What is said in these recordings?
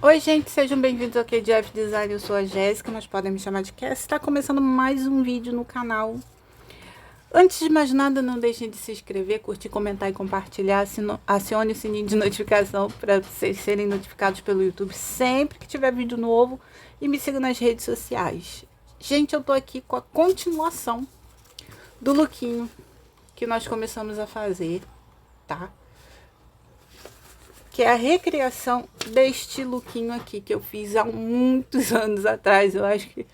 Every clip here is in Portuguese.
Oi, gente, sejam bem-vindos ao KDF Design. Eu sou a Jéssica, mas podem me chamar de Cass. Está começando mais um vídeo no canal. Antes de mais nada, não deixem de se inscrever, curtir, comentar e compartilhar. Acione o sininho de notificação para vocês serem notificados pelo YouTube sempre que tiver vídeo novo. E me sigam nas redes sociais. Gente, eu tô aqui com a continuação do lookinho que nós começamos a fazer, tá? Que é a recriação deste lookinho aqui, que eu fiz há muitos anos atrás. Eu acho que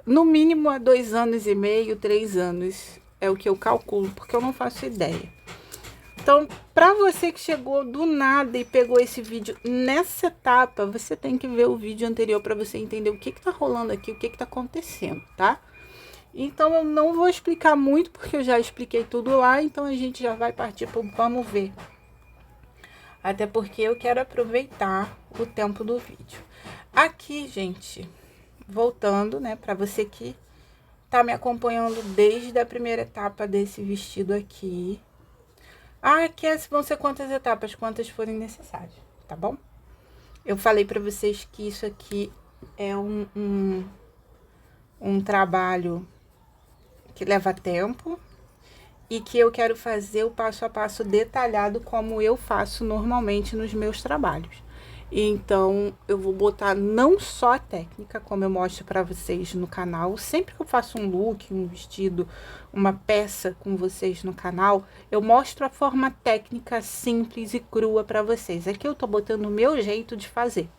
no mínimo há 2 anos e meio, 3 anos, é o que eu calculo, porque eu não faço ideia. Então, para você que chegou do nada e pegou esse vídeo nessa etapa, você tem que ver o vídeo anterior para você entender o que tá rolando aqui, o que tá acontecendo, tá? Então, eu não vou explicar muito, porque eu já expliquei tudo lá, então a gente já vai partir para o vamos ver. Até porque eu quero aproveitar o tempo do vídeo. Aqui, gente, voltando, né, para você que tá me acompanhando desde a primeira etapa desse vestido aqui. Aqui vão ser quantas etapas, quantas forem necessárias, tá bom? Eu falei para vocês que isso aqui é um trabalho que leva tempo. E que eu quero fazer o passo a passo detalhado como eu faço normalmente nos meus trabalhos. Então, eu vou botar não só a técnica, como eu mostro para vocês no canal. Sempre que eu faço um look, um vestido, uma peça com vocês no canal, eu mostro a forma técnica simples e crua para vocês. Aqui eu tô botando o meu jeito de fazer.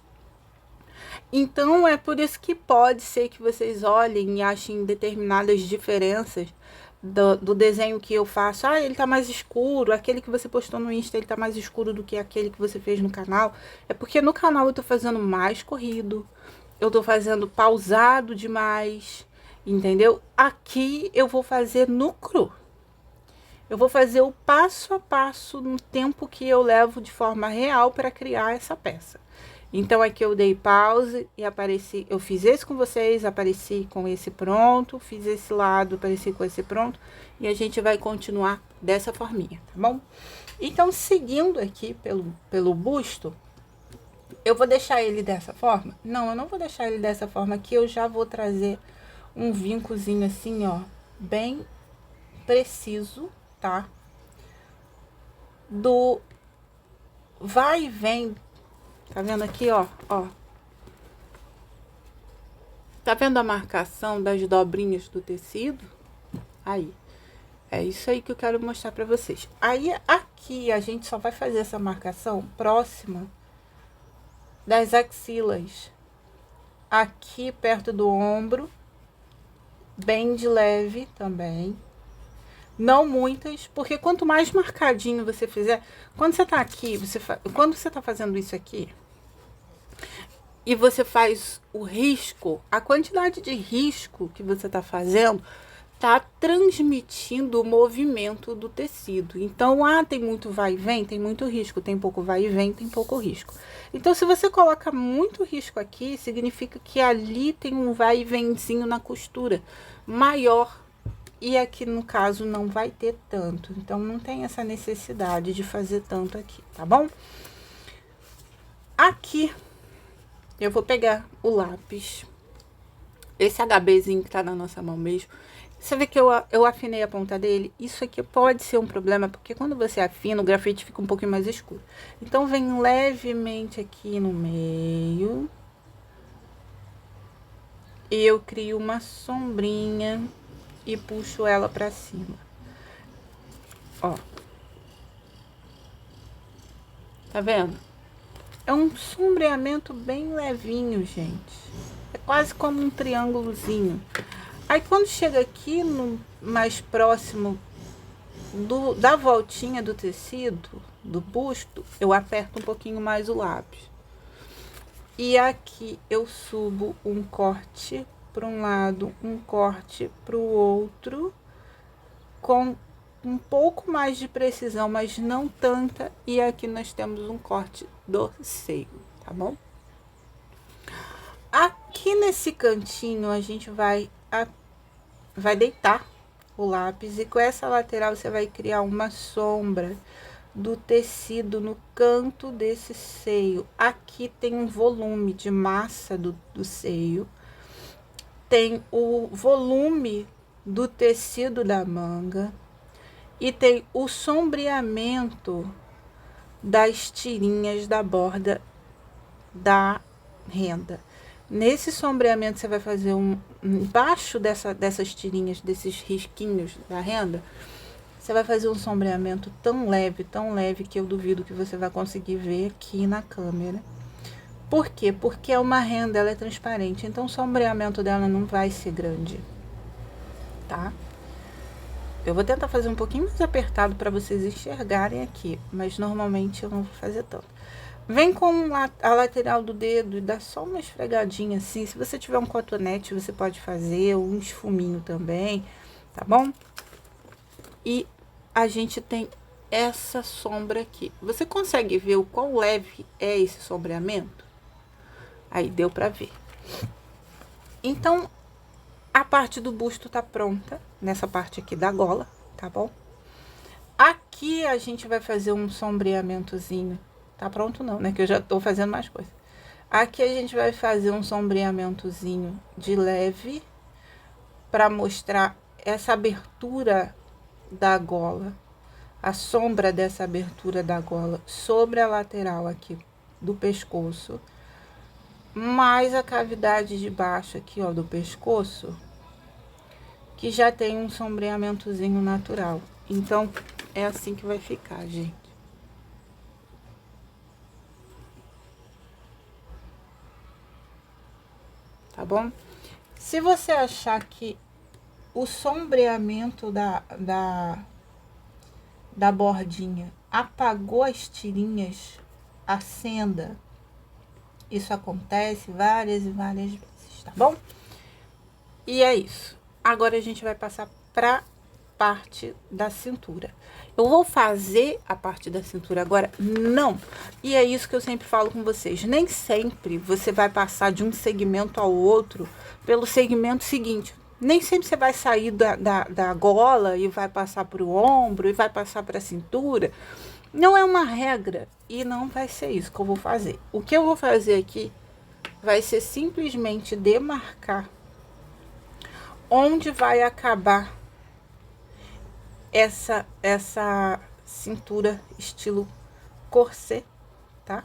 Então, é por isso que pode ser que vocês olhem e achem determinadas diferenças do desenho que eu faço. Ah, ele tá mais escuro, aquele que você postou no Insta, ele tá mais escuro do que aquele que você fez no canal. É porque no canal eu tô fazendo mais corrido, eu tô fazendo pausado demais, entendeu? Aqui eu vou fazer no cru. Eu vou fazer o passo a passo no tempo que eu levo de forma real para criar essa peça. Então, aqui eu dei pause e apareci, eu fiz esse com vocês, apareci com esse pronto, fiz esse lado, apareci com esse pronto, e a gente vai continuar dessa forminha, tá bom? Então, seguindo aqui pelo busto, eu vou deixar ele dessa forma? Não, eu não vou deixar ele dessa forma aqui, eu já vou trazer um vincozinho assim, ó, bem preciso, tá? Do vai e vem. Tá vendo aqui, ó? Tá vendo a marcação das dobrinhas do tecido? Aí. É isso aí que eu quero mostrar pra vocês. Aí, aqui, a gente só vai fazer essa marcação próxima das axilas. Aqui, perto do ombro. Bem de leve também. Não muitas, porque quanto mais marcadinho você fizer... Quando você tá aqui, quando você tá fazendo isso aqui... E você faz o risco, a quantidade de risco que você tá fazendo, tá transmitindo o movimento do tecido. Então, tem muito vai e vem, tem muito risco, tem pouco vai e vem, tem pouco risco. Então, se você coloca muito risco aqui, significa que ali tem um vai e venzinho na costura maior. E aqui, no caso, não vai ter tanto. Então, não tem essa necessidade de fazer tanto aqui, tá bom? Aqui... eu vou pegar o lápis, esse HBzinho que tá na nossa mão mesmo. Você vê que eu afinei a ponta dele? Isso aqui pode ser um problema, porque quando você afina, o grafite fica um pouquinho mais escuro. Então, vem levemente aqui no meio. E eu crio uma sombrinha e puxo ela pra cima. Ó. Tá vendo? É um sombreamento bem levinho, gente. É quase como um triângulozinho. Aí, quando chega aqui no mais próximo da voltinha do tecido, do busto, eu aperto um pouquinho mais o lápis. E aqui eu subo um corte para um lado, um corte para o outro, com um pouco mais de precisão, mas não tanta. E aqui nós temos um corte do seio, tá bom? Aqui nesse cantinho a gente vai deitar o lápis, e com essa lateral você vai criar uma sombra do tecido no canto desse seio. Aqui tem um volume de massa do seio, tem o volume do tecido da manga e tem o sombreamento das tirinhas da borda da renda. Nesse sombreamento, você vai fazer embaixo dessas tirinhas, desses risquinhos da renda, você vai fazer um sombreamento tão leve, que eu duvido que você vai conseguir ver aqui na câmera. Por quê? Porque é uma renda, ela é transparente, então o sombreamento dela não vai ser grande, tá? Eu vou tentar fazer um pouquinho mais apertado para vocês enxergarem aqui, mas normalmente eu não vou fazer tanto. Vem com a lateral do dedo e dá só uma esfregadinha assim. Se você tiver um cotonete, você pode fazer, um esfuminho também, tá bom? E a gente tem essa sombra aqui. Você consegue ver o quão leve é esse sombreamento? Aí deu pra ver. Então, a parte do busto tá pronta, nessa parte aqui da gola, tá bom? Aqui a gente vai fazer um sombreamentozinho. Tá pronto não, né? Que eu já tô fazendo mais coisa. Aqui a gente vai fazer um sombreamentozinho de leve pra mostrar essa abertura da gola, a sombra dessa abertura da gola sobre a lateral aqui do pescoço, mais a cavidade de baixo aqui, ó, do pescoço, que já tem um sombreamentozinho natural. Então, é assim que vai ficar, gente. Tá bom? Se você achar que o sombreamento da bordinha apagou as tirinhas, acenda. Isso acontece várias e várias vezes, tá bom? E é isso. Agora a gente vai passar pra parte da cintura. Eu vou fazer a parte da cintura agora? Não. E é isso que eu sempre falo com vocês. Nem sempre você vai passar de um segmento ao outro pelo segmento seguinte. Nem sempre você vai sair da gola e vai passar para o ombro e vai passar para a cintura. Não é uma regra e não vai ser isso que eu vou fazer. O que eu vou fazer aqui vai ser simplesmente demarcar onde vai acabar essa cintura estilo corset, tá?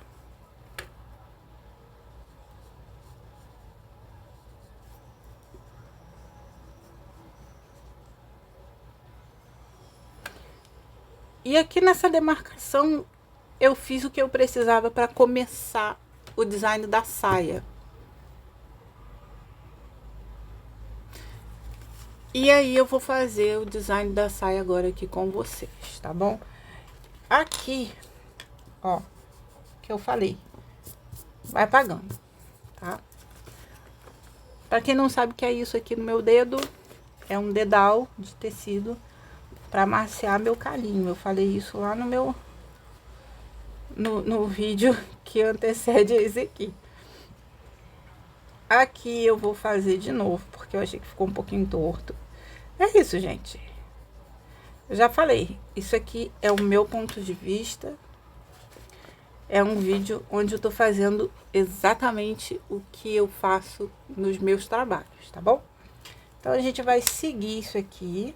E aqui nessa demarcação eu fiz o que eu precisava para começar o design da saia. E aí eu vou fazer o design da saia agora aqui com vocês, tá bom? Aqui, ó, que eu falei, vai apagando, tá? Pra quem não sabe o que é isso aqui no meu dedo, é um dedal de tecido pra amaciar meu calinho. Eu falei isso lá no meu no vídeo que antecede esse aqui. Aqui eu vou fazer de novo, porque eu achei que ficou um pouquinho torto. É isso, gente. Eu já falei, isso aqui é o meu ponto de vista. É um vídeo onde eu tô fazendo exatamente o que eu faço nos meus trabalhos, tá bom? Então, a gente vai seguir isso aqui.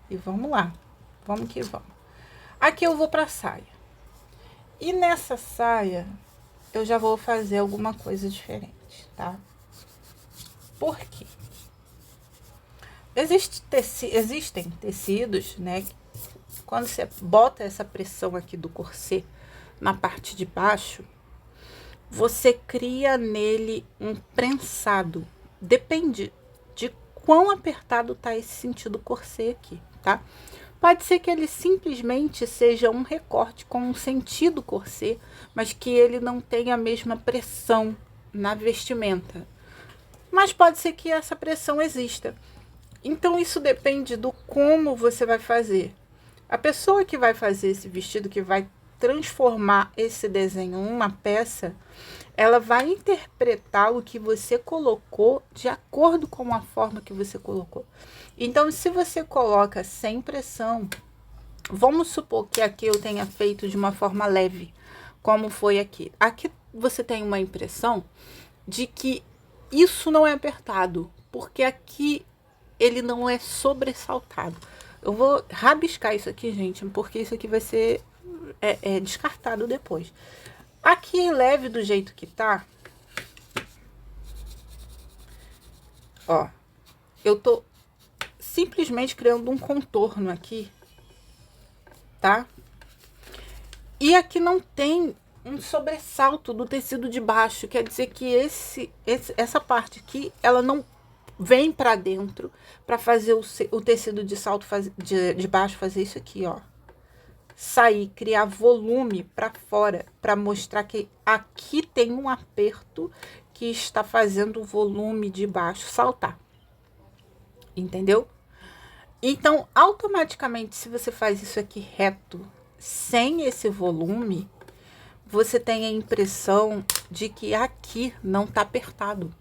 E vamos lá. Vamos que vamos. Aqui eu vou pra saia. E nessa saia, eu já vou fazer alguma coisa diferente, tá? Por quê? Existem tecidos, né? Quando você bota essa pressão aqui do corset na parte de baixo, você cria nele um prensado. Depende de quão apertado tá esse sentido corset aqui, tá? Pode ser que ele simplesmente seja um recorte com um sentido corset, mas que ele não tenha a mesma pressão na vestimenta. Mas pode ser que essa pressão exista. Então, isso depende do como você vai fazer. A pessoa que vai fazer esse vestido, que vai transformar esse desenho em uma peça, ela vai interpretar o que você colocou de acordo com a forma que você colocou. Então, se você coloca sem pressão, Vamos supor que aqui eu tenha feito de uma forma leve, como foi aqui. Aqui você tem uma impressão de que isso não é apertado, porque aqui ele não é sobressaltado. Eu vou rabiscar isso aqui, gente, porque isso aqui vai ser descartado depois. Aqui leve do jeito que tá, ó, eu tô simplesmente criando um contorno aqui, tá? E aqui não tem um sobressalto do tecido de baixo, quer dizer que essa parte aqui, ela não vem para dentro para fazer o tecido de salto de baixo fazer isso aqui, ó. Sair, criar volume para fora, para mostrar que aqui tem um aperto que está fazendo o volume de baixo saltar. Entendeu? Então, automaticamente, se você faz isso aqui reto, sem esse volume, você tem a impressão de que aqui não tá apertado.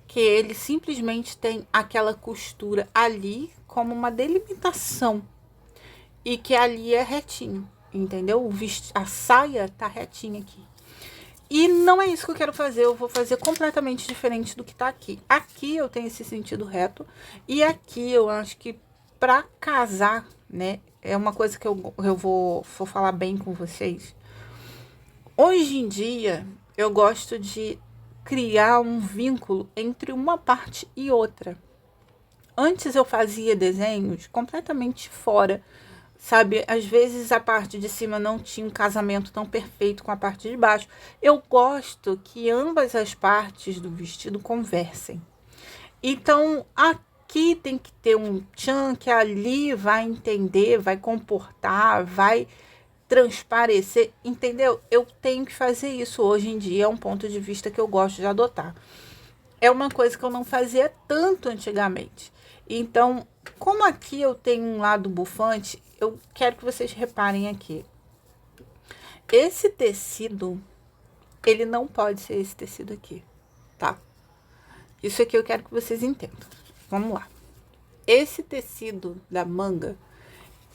Que ele simplesmente tem aquela costura ali como uma delimitação. E que ali é retinho, entendeu? A saia tá retinha aqui. E não é isso que eu quero fazer, eu vou fazer completamente diferente do que tá aqui. Aqui eu tenho esse sentido reto, e aqui eu acho que pra casar, né, é uma coisa que eu vou falar bem com vocês. Hoje em dia, eu gosto de criar um vínculo entre uma parte e outra. Antes eu fazia desenhos completamente fora, sabe? Às vezes a parte de cima não tinha um casamento tão perfeito com a parte de baixo. Eu gosto que ambas as partes do vestido conversem. Então, aqui tem que ter um tchan que ali vai entender, vai comportar, vai transparecer, entendeu? Eu tenho que fazer isso hoje em dia, é um ponto de vista que eu gosto de adotar. É uma coisa que eu não fazia tanto antigamente. Então, como aqui eu tenho um lado bufante, eu quero que vocês reparem aqui. Esse tecido, ele não pode ser esse tecido aqui, tá? Isso aqui eu quero que vocês entendam. Vamos lá. Esse tecido da manga,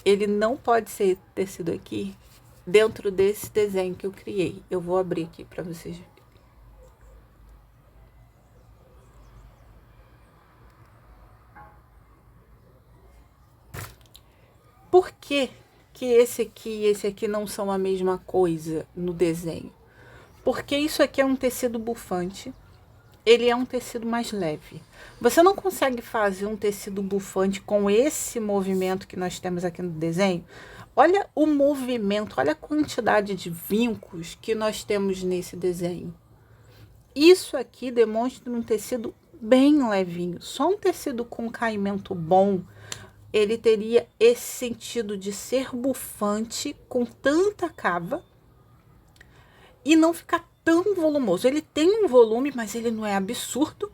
ele não pode ser tecido aqui dentro desse desenho que eu criei. Eu vou abrir aqui para vocês verem. Por que que esse aqui e esse aqui não são a mesma coisa no desenho? Porque isso aqui é um tecido bufante, ele é um tecido mais leve. Você não consegue fazer um tecido bufante com esse movimento que nós temos aqui no desenho. Olha o movimento, olha a quantidade de vincos que nós temos nesse desenho. Isso aqui demonstra um tecido bem levinho. Só um tecido com caimento bom, ele teria esse sentido de ser bufante com tanta cava e não ficar tão volumoso. Ele tem um volume, mas ele não é absurdo,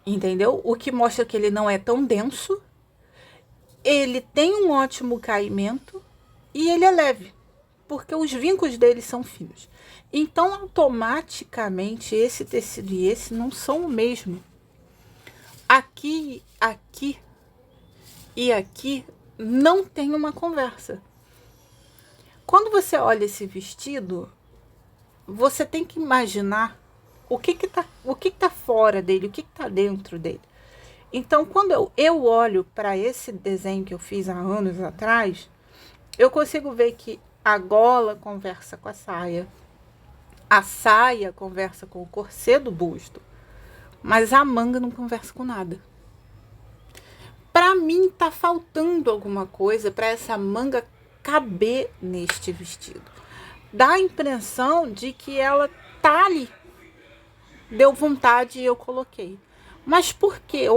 entendeu? O que mostra que ele não é tão denso. Ele tem um ótimo caimento e ele é leve, porque os vincos dele são finos. Então, automaticamente, esse tecido e esse não são o mesmo. Aqui e aqui não tem uma conversa. Quando você olha esse vestido, você tem que imaginar o que tá fora dele, o que tá dentro dele. Então, quando eu olho para esse desenho que eu fiz há anos atrás, eu consigo ver que a gola conversa com a saia conversa com o corset do busto, mas a manga não conversa com nada. Para mim, tá faltando alguma coisa para essa manga caber neste vestido. Dá a impressão de que ela tá ali. Deu vontade e eu coloquei. Mas por quê?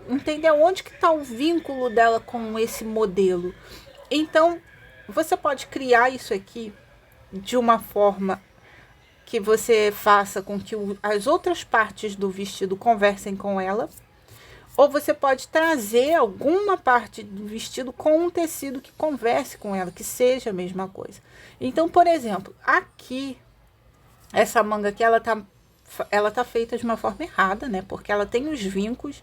Entendeu? Onde que tá o vínculo dela com esse modelo? Então, você pode criar isso aqui de uma forma que você faça com que as outras partes do vestido conversem com ela. Ou você pode trazer alguma parte do vestido com um tecido que converse com ela, que seja a mesma coisa. Então, por exemplo, aqui, essa manga aqui, ela tá feita de uma forma errada, né? Porque ela tem os vincos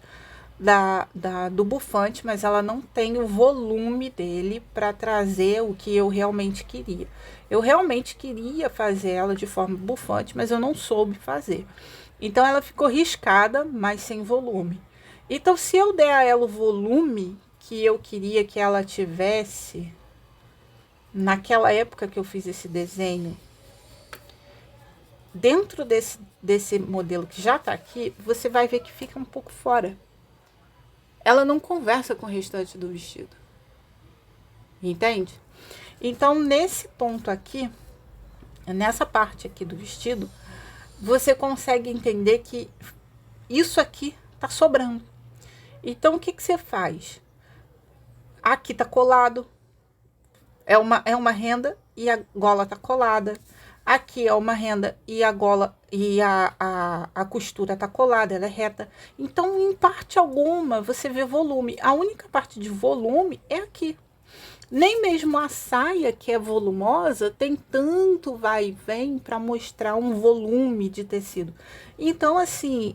do bufante, mas ela não tem o volume dele para trazer o que eu realmente queria. Eu realmente queria fazer ela de forma bufante, mas eu não soube fazer. Então ela ficou riscada, mas sem volume. Então, se eu der a ela o volume que eu queria que ela tivesse naquela época que eu fiz esse desenho, dentro desse modelo que já tá aqui, você vai ver que fica um pouco fora. Ela não conversa com o restante do vestido. Entende? Então, nesse ponto aqui, nessa parte aqui do vestido, você consegue entender que isso aqui tá sobrando. Então, o que que você faz? Aqui tá colado, é uma renda e a gola tá colada. Aqui é uma renda e a gola e a costura tá colada, ela é reta. Então, em parte alguma, você vê volume. A única parte de volume é aqui. Nem mesmo a saia, que é volumosa, tem tanto vai e vem para mostrar um volume de tecido. Então, assim,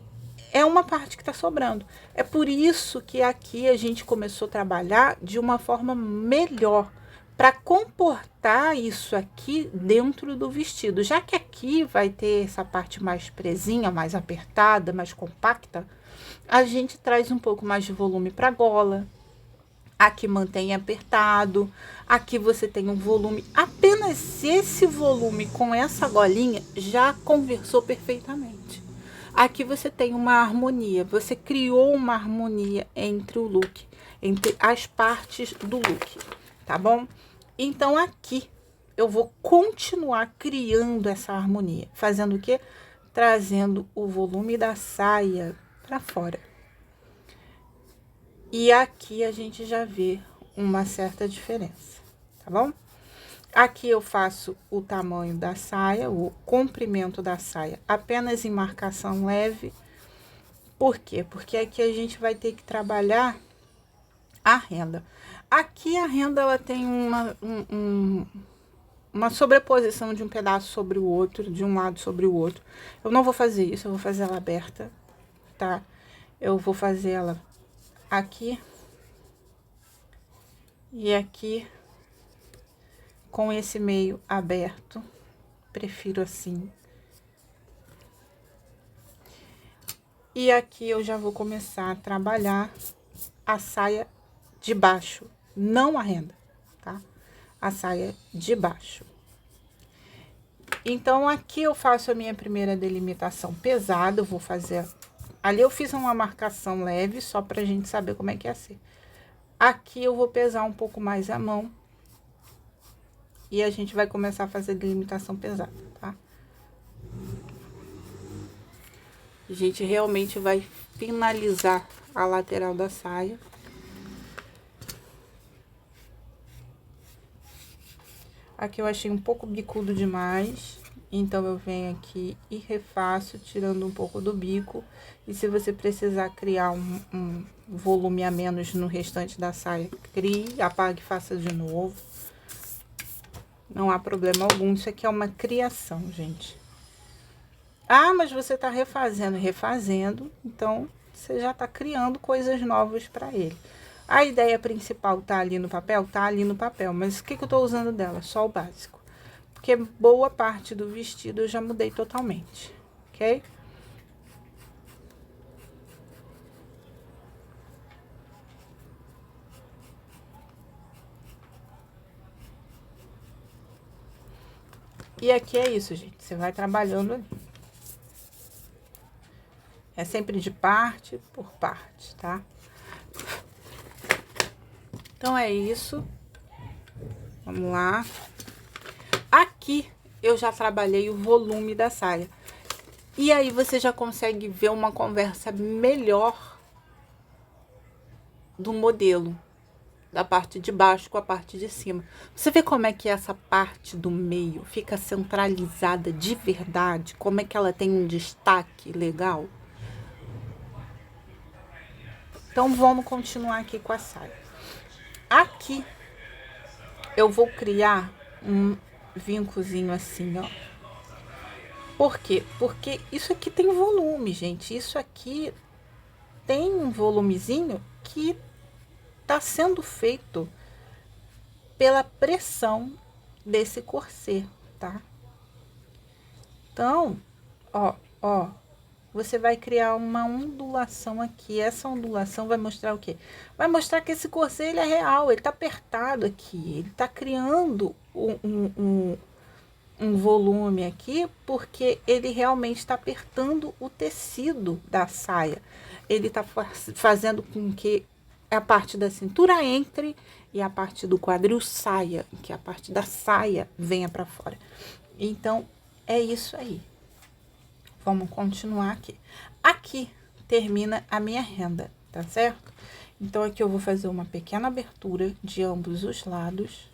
é uma parte que está sobrando. É por isso que aqui a gente começou a trabalhar de uma forma melhor, para comportar isso aqui dentro do vestido. Já que aqui vai ter essa parte mais presinha, mais apertada, mais compacta, a gente traz um pouco mais de volume para a gola. Aqui mantém apertado, aqui você tem um volume. Apenas esse volume com essa golinha já conversou perfeitamente. Aqui você tem uma harmonia, você criou uma harmonia entre o look, entre as partes do look, tá bom? Então aqui eu vou continuar criando essa harmonia, fazendo o quê? Trazendo o volume da saia para fora. E aqui a gente já vê uma certa diferença, tá bom? Aqui eu faço o tamanho da saia, o comprimento da saia, apenas em marcação leve. Por quê? Porque aqui a gente vai ter que trabalhar a renda. Aqui a renda, ela tem uma sobreposição de um pedaço sobre o outro, de um lado sobre o outro. Eu não vou fazer isso, eu vou fazer ela aberta, tá? Eu vou fazer ela aqui e aqui com esse meio aberto, prefiro assim. E aqui eu já vou começar a trabalhar a saia de baixo, não a renda, tá? A saia de baixo. Então, aqui eu faço a minha primeira delimitação pesada, eu vou fazer... Ali eu fiz uma marcação leve, só pra gente saber como é que ia ser. Aqui eu vou pesar um pouco mais a mão. E a gente vai começar a fazer delimitação pesada, tá? A gente realmente vai finalizar a lateral da saia. Aqui eu achei um pouco bicudo demais, então eu venho aqui e refaço, tirando um pouco do bico. E se você precisar criar um volume a menos no restante da saia, crie, apague e faça de novo. Não há problema algum, isso aqui é uma criação, gente. Ah, mas você tá refazendo, então você já tá criando coisas novas para ele. A ideia principal tá ali no papel? Tá ali no papel, mas o que que eu tô usando dela? Só o básico. Porque boa parte do vestido eu já mudei totalmente, ok? E aqui é isso, gente. Você vai trabalhando ali. É sempre de parte por parte, tá? Então, é isso. Vamos lá. Aqui, eu já trabalhei o volume da saia. E aí, você já consegue ver uma conversa melhor do modelo. Da parte de baixo com a parte de cima. Você vê como é que essa parte do meio fica centralizada de verdade? Como é que ela tem um destaque legal? Então, vamos continuar aqui com a saia. Aqui, eu vou criar um vincozinho assim, ó. Por quê? Porque isso aqui tem volume, gente. Isso aqui tem um volumezinho que tá sendo feito pela pressão desse corset, tá? Então, ó, você vai criar uma ondulação aqui. Essa ondulação vai mostrar o quê? Vai mostrar que esse corset ele é real, ele tá apertado aqui, ele tá criando um volume aqui, porque ele realmente está apertando o tecido da saia. Ele está fazendo com que a parte da cintura entre e a parte do quadril saia, que a parte da saia venha para fora. Então, é isso aí. Vamos continuar aqui. Aqui termina a minha renda, tá certo? Então, aqui eu vou fazer uma pequena abertura de ambos os lados.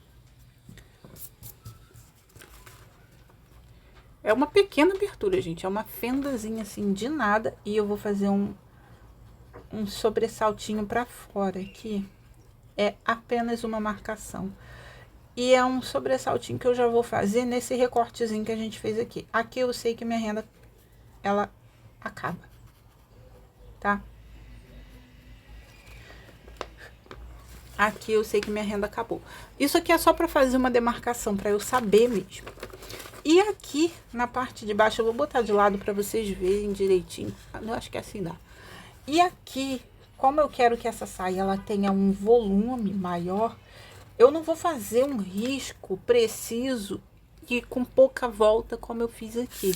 É uma pequena abertura, gente. É uma fendazinha assim de nada. E eu vou fazer um sobressaltinho pra fora aqui. É apenas uma marcação. E é um sobressaltinho que eu já vou fazer nesse recortezinho que a gente fez aqui. Aqui eu sei que minha renda, ela acaba, tá? Aqui eu sei que minha renda acabou. Isso aqui é só pra fazer uma demarcação, pra eu saber mesmo. E aqui, na parte de baixo, eu vou botar de lado pra vocês verem direitinho. Eu acho que assim dá. E aqui, como eu quero que essa saia ela tenha um volume maior, eu não vou fazer um risco preciso e com pouca volta como eu fiz aqui.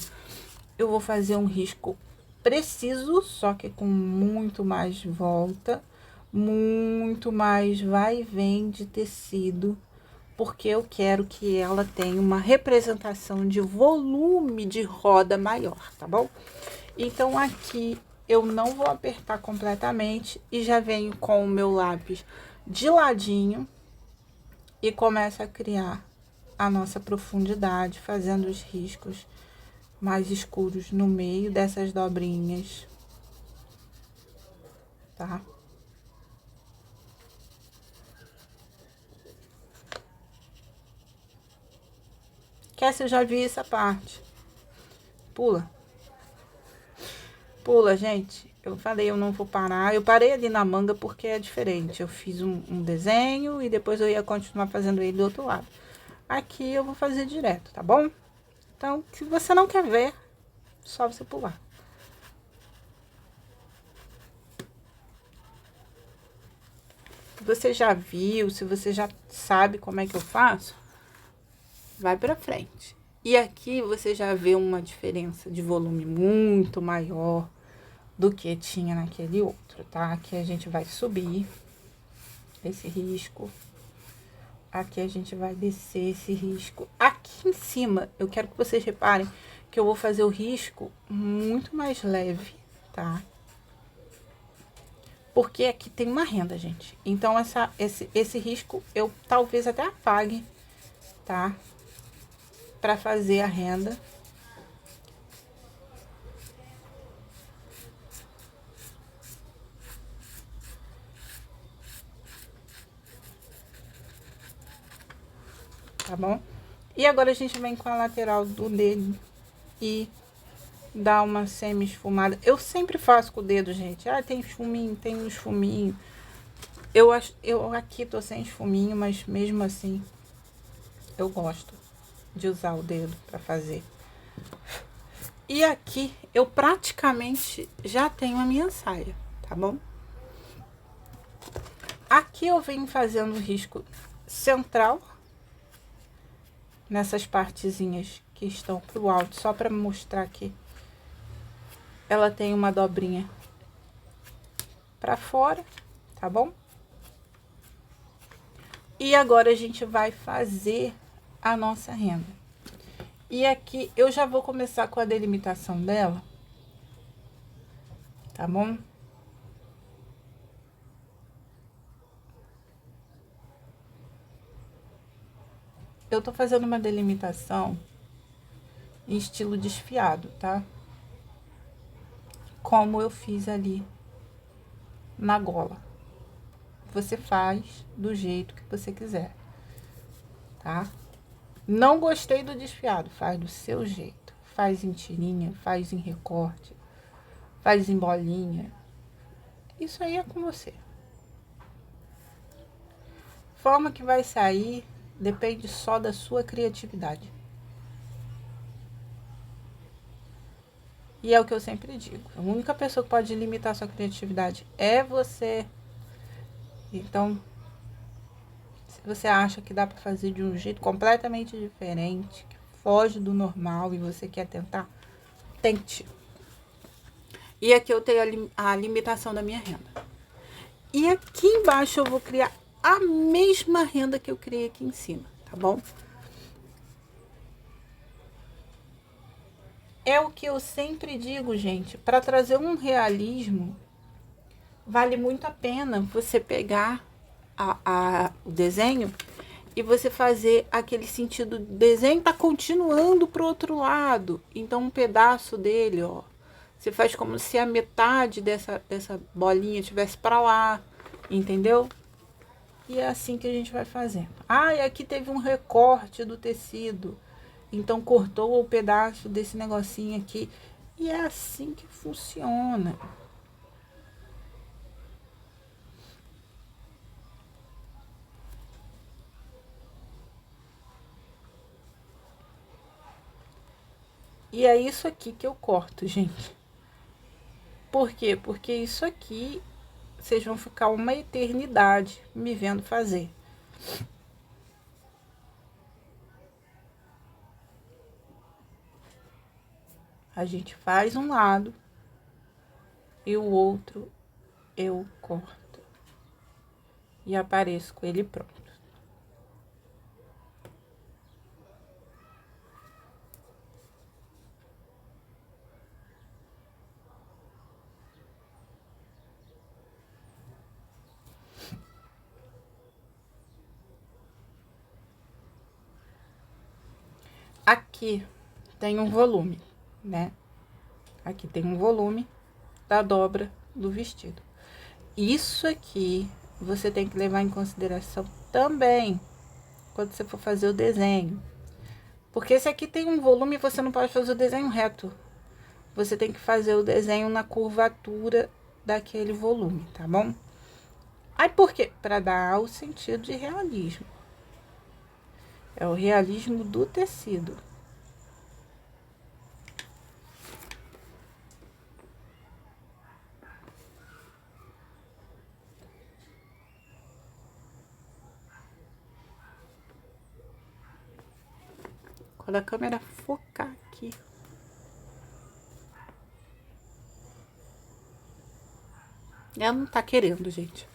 Eu vou fazer um risco preciso, só que com muito mais volta, muito mais vai e vem de tecido, porque eu quero que ela tenha uma representação de volume de roda maior, tá bom? Então, aqui eu não vou apertar completamente e já venho com o meu lápis de ladinho e começo a criar a nossa profundidade, fazendo os riscos mais escuros no meio dessas dobrinhas, tá? Cassie, eu já vi essa parte. Pula. Pula, gente. Eu falei, eu não vou parar. Eu parei ali na manga porque é diferente. Eu fiz um desenho e depois eu ia continuar fazendo ele do outro lado. Aqui eu vou fazer direto, tá bom? Então, se você não quer ver, só você pular. Se você já viu, se você já sabe como é que eu faço, vai pra frente. E aqui você já vê uma diferença de volume muito maior do que tinha naquele outro, tá? Aqui a gente vai subir esse risco. Aqui a gente vai descer esse risco. Aqui em cima, eu quero que vocês reparem que eu vou fazer o risco muito mais leve, tá? Porque aqui tem uma renda, gente. Então, esse risco eu talvez até apague, tá? Pra fazer a renda. Tá bom? E agora a gente vem com a lateral do dedo e dá uma semi-esfumada. Eu sempre faço com o dedo, gente. Ah, tem esfuminho, tem um esfuminho. Eu aqui tô sem esfuminho, mas mesmo assim eu gosto de usar o dedo pra fazer. E aqui eu praticamente já tenho a minha saia, tá bom? Aqui eu venho fazendo o risco central nessas partezinhas que estão pro alto, só para mostrar que ela tem uma dobrinha para fora, tá bom? E agora a gente vai fazer a nossa renda. E aqui eu já vou começar com a delimitação dela, tá bom? Eu tô fazendo uma delimitação em estilo desfiado, tá? Como eu fiz ali na gola. Você faz do jeito que você quiser, tá? Não gostei do desfiado, faz do seu jeito. Faz em tirinha, faz em recorte, faz em bolinha. Isso aí é com você. Forma que vai sair depende só da sua criatividade. E é o que eu sempre digo. A única pessoa que pode limitar a sua criatividade é você. Então, se você acha que dá para fazer de um jeito completamente diferente, que foge do normal e você quer tentar, tente. E aqui eu tenho a limitação da minha renda. E aqui embaixo eu vou criar a mesma renda que eu criei aqui em cima, tá bom? É o que eu sempre digo, gente, para trazer um realismo, vale muito a pena você pegar o desenho e você fazer aquele sentido do desenho tá continuando pro outro lado. Então um pedaço dele, ó, você faz como se a metade dessa bolinha estivesse para lá, entendeu? E é assim que a gente vai fazendo. Ah, e aqui teve um recorte do tecido. Então cortou o pedaço desse negocinho aqui. E é assim que funciona. E é isso aqui que eu corto, gente. Por quê? Porque isso aqui vocês vão ficar uma eternidade me vendo fazer. A gente faz um lado e o outro eu corto. E apareço com ele pronto. Aqui tem um volume, né? Aqui tem um volume da dobra do vestido. Isso aqui você tem que levar em consideração também quando você for fazer o desenho. Porque esse aqui tem um volume, você não pode fazer o desenho reto. Você tem que fazer o desenho na curvatura daquele volume, tá bom? Aí por quê? Para dar o sentido de realismo. É o realismo do tecido. Quando a câmera focar aqui. Ela não tá querendo, gente.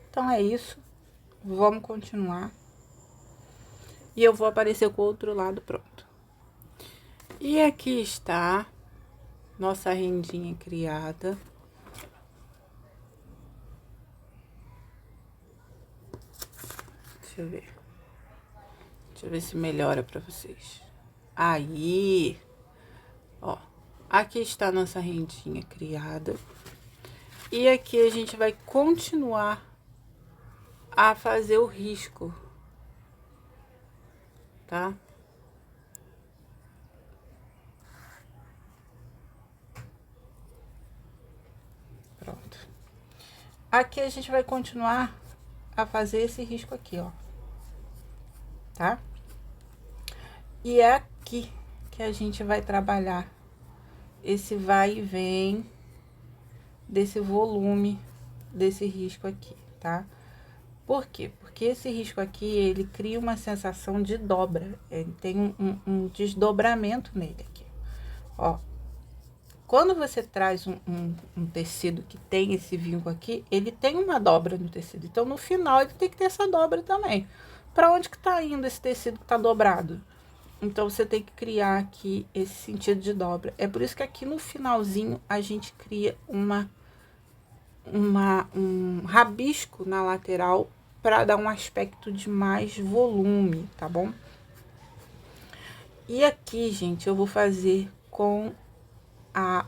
Então é isso. Vamos continuar. E eu vou aparecer com o outro lado pronto. E aqui está nossa rendinha criada. Deixa eu ver. Deixa eu ver se melhora pra vocês. Aí, ó, aqui está a nossa rendinha criada. E aqui a gente vai continuar a fazer o risco, tá? Pronto. Aqui a gente vai continuar a fazer esse risco aqui, ó. Tá? E é aqui que a gente vai trabalhar esse vai e vem desse volume desse risco aqui, tá? Por quê? Porque esse risco aqui, ele cria uma sensação de dobra. Ele tem um desdobramento nele aqui. Ó, quando você traz um tecido que tem esse vinco aqui, ele tem uma dobra no tecido. Então, no final, ele tem que ter essa dobra também. Para onde que tá indo esse tecido que tá dobrado? Então, você tem que criar aqui esse sentido de dobra. É por isso que aqui no finalzinho, a gente cria um rabisco na lateral para dar um aspecto de mais volume, tá bom? E aqui, gente, eu vou fazer com a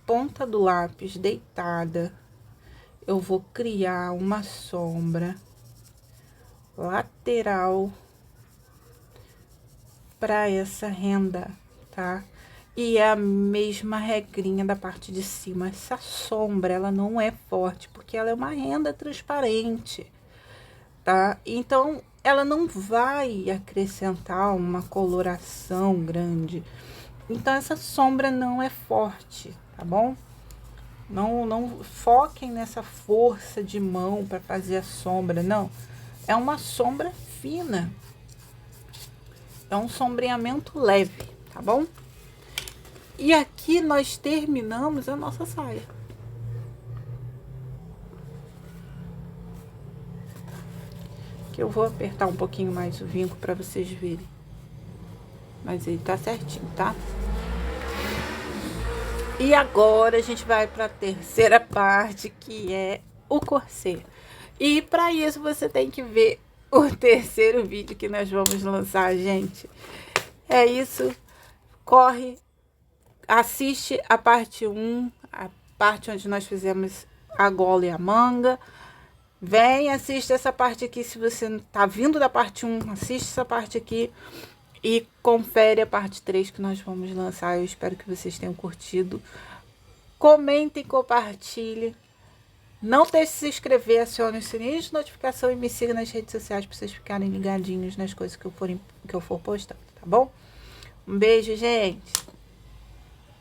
ponta do lápis deitada. Eu vou criar uma sombra lateral para essa renda, tá? E é a mesma regrinha da parte de cima. Essa sombra, ela não é forte, porque ela é uma renda transparente, tá? Então, ela não vai acrescentar uma coloração grande. Então, essa sombra não é forte, tá bom? Não foquem nessa força de mão para fazer a sombra, não. É uma sombra fina. É um sombreamento leve, tá bom? E aqui nós terminamos a nossa saia. Que eu vou apertar um pouquinho mais o vinco para vocês verem. Mas ele tá certinho, tá? E agora a gente vai para a terceira parte, que é o corset. E para isso você tem que ver o terceiro vídeo que nós vamos lançar, gente. É isso. Corre, assiste a parte 1, a parte onde nós fizemos a gola e a manga. Vem, assiste essa parte aqui. Se você não tá vindo da parte 1, assiste essa parte aqui. E confere a parte 3 que nós vamos lançar. Eu espero que vocês tenham curtido. Comentem, compartilhem. Não deixe de se inscrever, acione o sininho de notificação e me siga nas redes sociais para vocês ficarem ligadinhos nas coisas que eu for postando, tá bom? Um beijo, gente!